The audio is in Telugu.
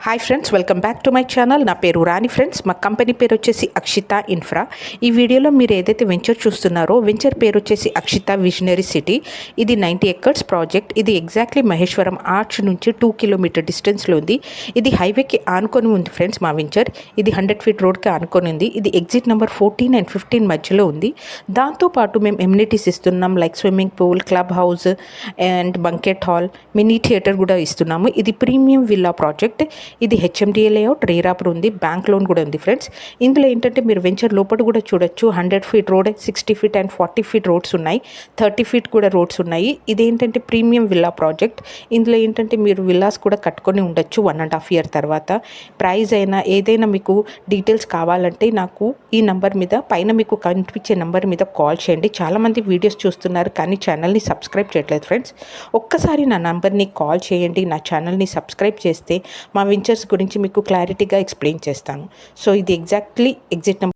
Hi friends, welcome back to my channel. నా పేరు రాణి ఫ్రెండ్స్. మా కంపెనీ పేరు వచ్చేసి అక్షిత ఇన్ఫ్రా. ఈ వీడియోలో మీరు ఏదైతే వెంచర్ చూస్తున్నారో వెంచర్ పేరు వచ్చేసి అక్షిత విజనరీ సిటీ. ఇది 90 acres ప్రాజెక్ట్. ఇది ఎగ్జాక్ట్లీ మహేశ్వరం ఆర్చ్ నుంచి 2 కిలోమీటర్ డిస్టెన్స్లో ఉంది. ఇది హైవేకి ఆనుకొని ఉంది ఫ్రెండ్స్ మా వెంచర్. ఇది 100 feet రోడ్కి ఆనుకొని ఉంది. ఇది ఎగ్జిట్ నెంబర్ 14 and 15 మధ్యలో ఉంది. దాంతోపాటు మేము ఎమ్యూనిటీస్ ఇస్తున్నాం, like swimming pool, club house and banquet hall, mini theatre కూడా ఇస్తున్నాము. ఇది ప్రీమియం విల్లా ప్రాజెక్ట్. ఇది హెచ్ఎండిఏ లేఅవుట్, రేరాపర్ ఉంది, బ్యాంక్ లోన్ కూడా ఉంది ఫ్రెండ్స్. ఇందులో ఏంటంటే మీరు వెంచర్ లోపల కూడా చూడొచ్చు. 100 feet road, 60 feet and 40 feet roads ఉన్నాయి. 30 feet కూడా రోడ్స్ ఉన్నాయి. ఇదేంటంటే ప్రీమియం విల్లా ప్రాజెక్ట్. ఇందులో ఏంటంటే మీరు విల్లాస్ కూడా కట్టుకొని ఉండొచ్చు 1.5 year తర్వాత. ప్రైస్ అయినా ఏదైనా మీకు డీటెయిల్స్ కావాలంటే నాకు ఈ నెంబర్ మీద, పైన మీకు కనిపించే నెంబర్ మీద కాల్ చేయండి. చాలామంది వీడియోస్ చూస్తున్నారు కానీ ఛానల్ని సబ్స్క్రైబ్ చేయట్లేదు ఫ్రెండ్స్. ఒక్కసారి నా నెంబర్ని కాల్ చేయండి. నా ఛానల్ని సబ్స్క్రైబ్ చేస్తే మా వెంచర్స్ గురించి మీకు క్లారిటీగా ఎక్స్ప్లెయిన్ చేస్తాను. సో ఇది ఎగ్జాక్ట్లీ ఎగ్జిట్ నెంబర్